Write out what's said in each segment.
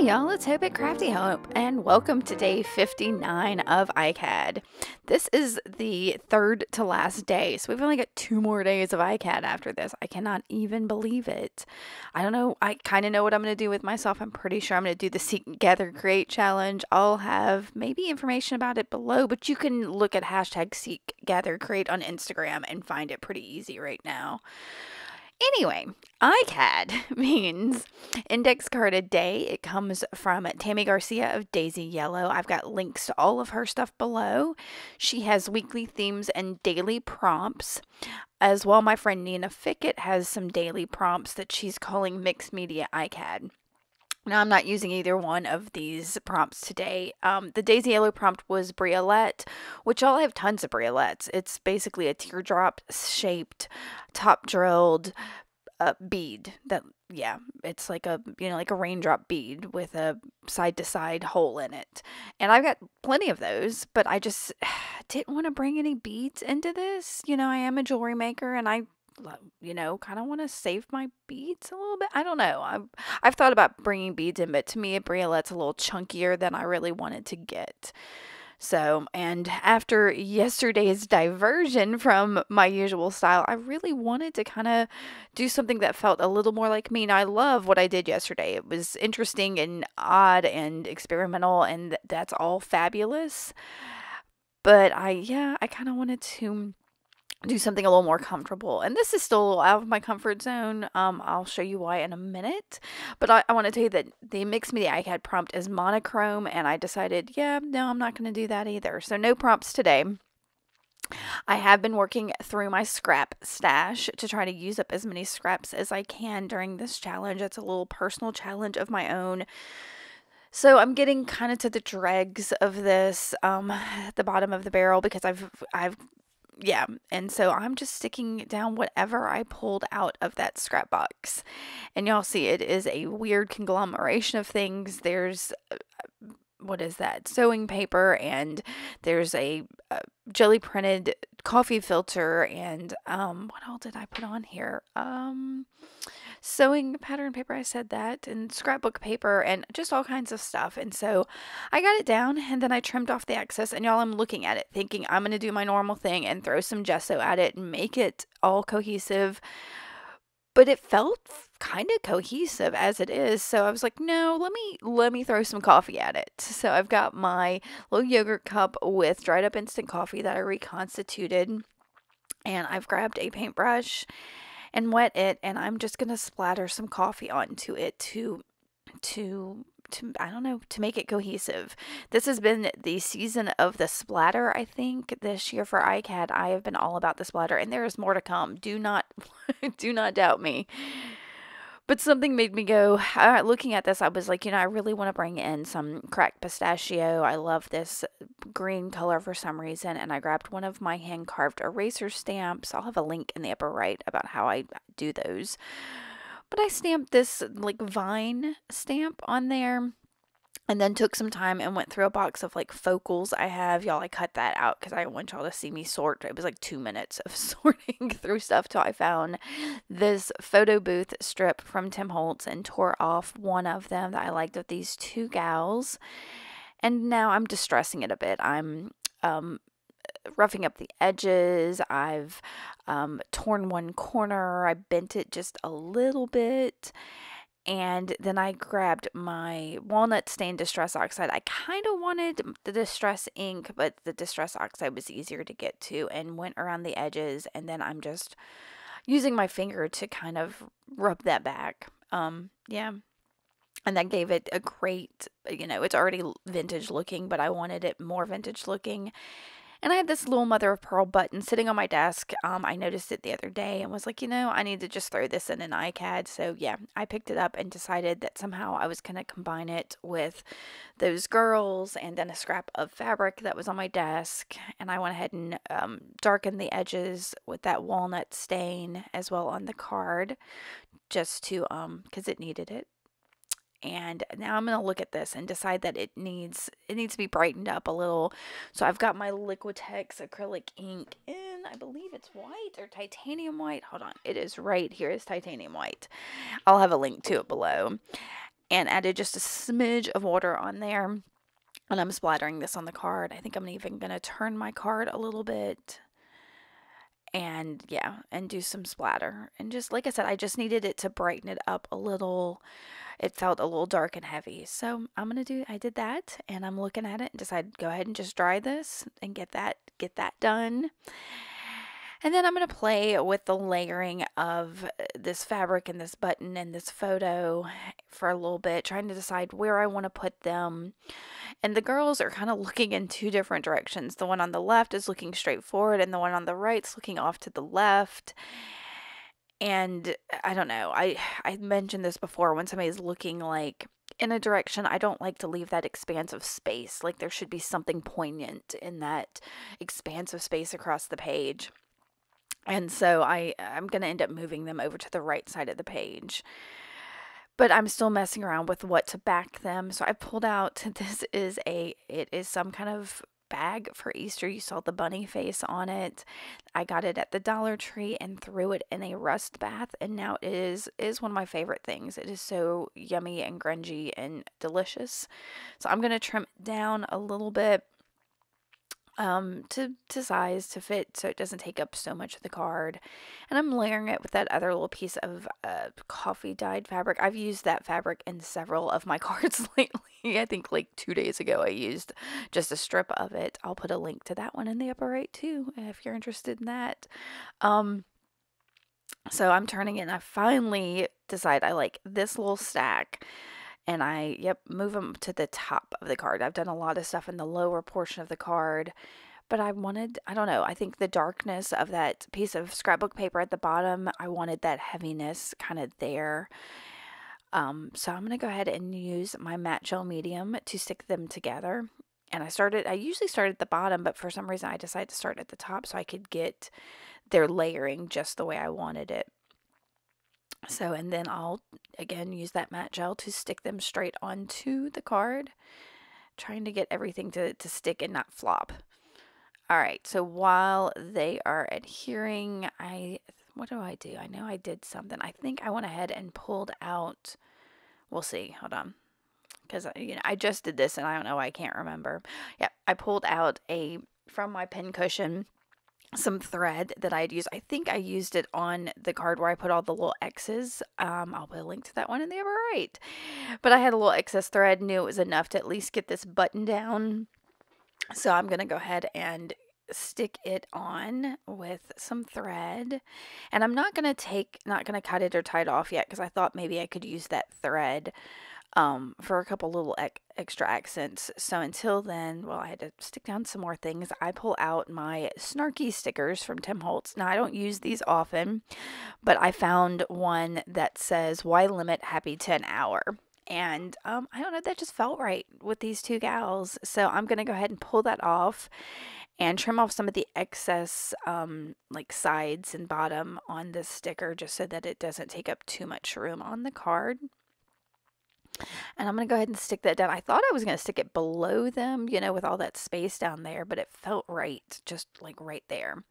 Hey y'all, it's Hope at Crafty Hope, and welcome to day 59 of ICAD. This is the third to last day, so we've only got 2 more days of ICAD after this. I cannot even believe it. I don't know, I kind of know what I'm going to do with myself. I'm pretty sure I'm going to do the Seek, Gather, Create challenge. I'll have maybe information about it below, but you can look at hashtag Seek, Gather, Create on Instagram and find it pretty easy right now. Anyway, ICAD means Index Card a Day. It comes from Tammy Garcia of Daisy Yellow. I've got links to all of her stuff below. She has weekly themes and daily prompts. As well, my friend Nina Fickett has some daily prompts that she's calling Mixed Media ICAD. Now, I'm not using either one of these prompts today. The Daisy Yellow prompt was Briolette, which I'll have tons of Briolettes. It's basically a teardrop shaped, top drilled bead that, yeah, it's like a, like a raindrop bead with a side to side hole in it. And I've got plenty of those, but I just didn't want to bring any beads into this. I am a jewelry maker and I kind of want to save my beads a little bit. I don't know. I've thought about bringing beads in, but to me, a briolette's a little chunkier than I really wanted to get. So, and after yesterday's diversion from my usual style, I really wanted to kind of do something that felt a little more like me. And I love what I did yesterday. It was interesting and odd and experimental, and that's all fabulous. But I kind of wanted to do something a little more comfortable. And this is still out of my comfort zone. I'll show you why in a minute. But I want to tell you that the Mixed Media ICAD prompt is monochrome, and I decided, no, I'm not going to do that either. So no prompts today. I have been working through my scrap stash to try to use up as many scraps as I can during this challenge. It's a little personal challenge of my own. So I'm getting kind of to the dregs of this, at the bottom of the barrel, because and so I'm just sticking down whatever I pulled out of that scrap box. And y'all see it is a weird conglomeration of things. There's, what is that? Sewing paper, and there's a jelly printed coffee filter, and what all did I put on here? Sewing pattern paper, I said that, and scrapbook paper, and just all kinds of stuff. And so I got it down, and then I trimmed off the excess, and y'all, I'm looking at it thinking I'm going to do my normal thing and throw some gesso at it and make it all cohesive. But it felt kind of cohesive as it is. So I was like, no, let me throw some coffee at it. So I've got my little yogurt cup with dried up instant coffee that I reconstituted, and I've grabbed a paintbrush and wet it, and I'm just going to splatter some coffee onto it to I don't know, to make it cohesive. This has been the season of the splatter, I think, this year for ICAD. I have been all about the splatter, and there is more to come. Do not doubt me. But something made me go, looking at this, I was like, I really want to bring in some cracked pistachio. I love this green color for some reason. And I grabbed one of my hand-carved eraser stamps. I'll have a link in the upper right about how I do those. But I stamped this like vine stamp on there. And then took some time and went through a box of like focals I have. Y'all, I cut that out because I want y'all to see me sort. It was like 2 minutes of sorting through stuff till I found this photo booth strip from Tim Holtz and tore off one of them that I liked of these two gals. And now I'm distressing it a bit. I'm roughing up the edges. I've torn one corner. I bent it just a little bit. And then I grabbed my walnut stain Distress Oxide. I kind of wanted the Distress ink, but the Distress Oxide was easier to get to, and went around the edges. And then I'm just using my finger to kind of rub that back. And that gave it a great, it's already vintage looking, but I wanted it more vintage looking. And I had this little mother of pearl button sitting on my desk. I noticed it the other day and was like, I need to just throw this in an ICAD. So yeah, I picked it up and decided that somehow I was going to combine it with those girls and then a scrap of fabric that was on my desk. And I went ahead and darkened the edges with that walnut stain as well on the card, just to, because it needed it. And now I'm going to look at this and decide that it needs to be brightened up a little. So I've got my Liquitex acrylic ink in, I believe it's white or titanium white. Hold on. It is right here. It's titanium white. I'll have a link to it below. and added just a smidge of water on there. And I'm splattering this on the card. I think I'm even going to turn my card a little bit and yeah, and do some splatter. And just like I said, I just needed it to brighten it up a little. It felt a little dark and heavy. So I did that, and I'm looking at it and decided go ahead and just dry this and get that done. And then I'm going to play with the layering of this fabric and this button and this photo for a little bit, trying to decide where I want to put them. And the girls are kind of looking in two different directions. The one on the left is looking straight forward, and the one on the right is looking off to the left. And I don't know, I mentioned this before, when somebody's looking like in a direction, I don't like to leave that expanse of space. Like there should be something poignant in that expanse of space across the page. And so I'm going to end up moving them over to the right side of the page. But I'm still messing around with what to back them. So I pulled out, it is some kind of bag for Easter. You saw the bunny face on it. I got it at the Dollar Tree and threw it in a rust bath, and now it is one of my favorite things. It is so yummy and grungy and delicious. So I'm going to trim it down a little bit to size to fit so it doesn't take up so much of the card. And I'm layering it with that other little piece of coffee dyed fabric. I've used that fabric in several of my cards lately. I think like 2 days ago I used just a strip of it. I'll put a link to that one in the upper right too if you're interested in that. So I'm turning it, and I finally decide I like this little stack. And move them to the top of the card. I've done a lot of stuff in the lower portion of the card, but I don't know, I think the darkness of that piece of scrapbook paper at the bottom, I wanted that heaviness kind of there. So I'm going to go ahead and use my matte gel medium to stick them together. And I usually start at the bottom, but for some reason I decided to start at the top so I could get their layering just the way I wanted it. So, and then I'll again use that matte gel to stick them straight onto the card, trying to get everything to stick and not flop. All right, so while they are adhering, what do? I know I did something. I think I went ahead and pulled out, we'll see, hold on, because I just did this and I don't know, I can't remember. Yeah, I pulled out from my pin cushion some thread that I had used. I think I used it on the card where I put all the little X's. I'll put a link to that one in the upper right. But I had a little excess thread, knew it was enough to at least get this button down. So I'm going to go ahead and stick it on with some thread. And I'm not going to cut it or tie it off yet, because I thought maybe I could use that thread for a couple little extra accents. So until then, well, I had to stick down some more things. I pull out my snarky stickers from Tim Holtz. Now, I don't use these often, but I found one that says, "Why limit happy to an hour?" And I don't know, that just felt right with these two gals. So I'm going to go ahead and pull that off and trim off some of the excess like sides and bottom on this sticker, just so that it doesn't take up too much room on the card. And I'm going to go ahead and stick that down. I thought I was going to stick it below them, with all that space down there, but it felt right, just like right there.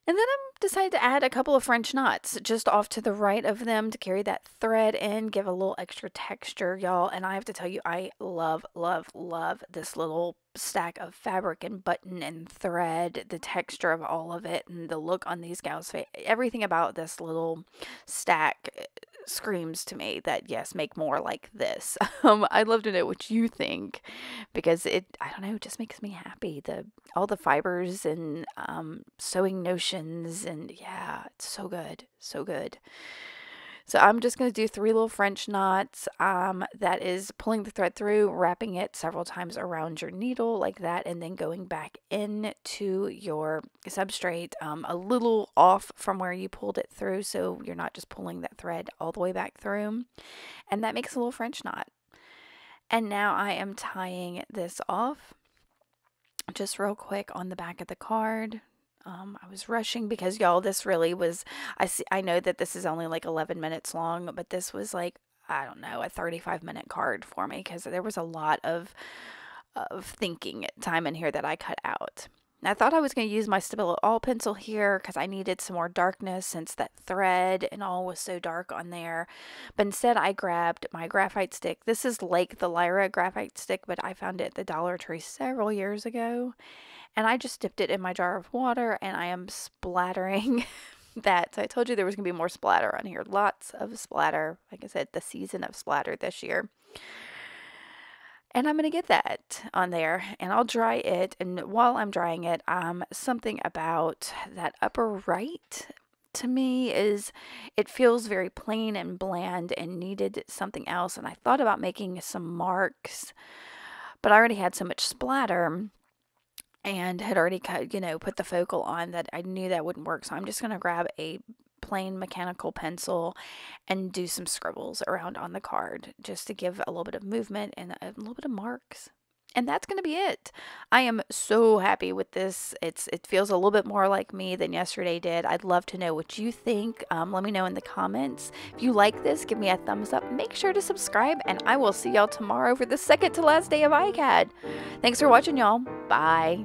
And then I decided to add a couple of French knots just off to the right of them to carry that thread in, give a little extra texture, y'all. And I have to tell you, I love, love, love this little stack of fabric and button and thread, the texture of all of it, and the look on these gals' face. Everything about this little stack screams to me that yes, make more like this. I'd love to know what you think, because I don't know, it just makes me happy. All the fibers and sewing notions, and yeah, it's so good, so good. So I'm just going to do 3 little French knots. That is pulling the thread through, wrapping it several times around your needle like that, and then going back into your substrate a little off from where you pulled it through, so you're not just pulling that thread all the way back through. And that makes a little French knot. And now I am tying this off just real quick on the back of the card. I was rushing because, y'all, this really was, I know that this is only like 11 minutes long, but this was like, I don't know, a 35-minute card for me, because there was a lot of thinking time in here that I cut out. I thought I was going to use my Stabilo All pencil here because I needed some more darkness since that thread and all was so dark on there. But instead I grabbed my graphite stick. This is like the Lyra graphite stick, but I found it at the Dollar Tree several years ago. And I just dipped it in my jar of water and I am splattering that. So I told you there was going to be more splatter on here. Lots of splatter. Like I said, the season of splatter this year. And I'm going to get that on there and I'll dry it. And while I'm drying it, something about that upper right to me is it feels very plain and bland and needed something else. And I thought about making some marks, but I already had so much splatter and had already put the focal on that I knew that wouldn't work. So I'm just going to grab a plain mechanical pencil and do some scribbles around on the card just to give a little bit of movement and a little bit of marks. And that's going to be it. I am so happy with this. It feels a little bit more like me than yesterday did. I'd love to know what you think. Let me know in the comments. If you like this, give me a thumbs up. Make sure to subscribe, and I will see y'all tomorrow for the second to last day of ICAD. Thanks for watching, y'all. Bye.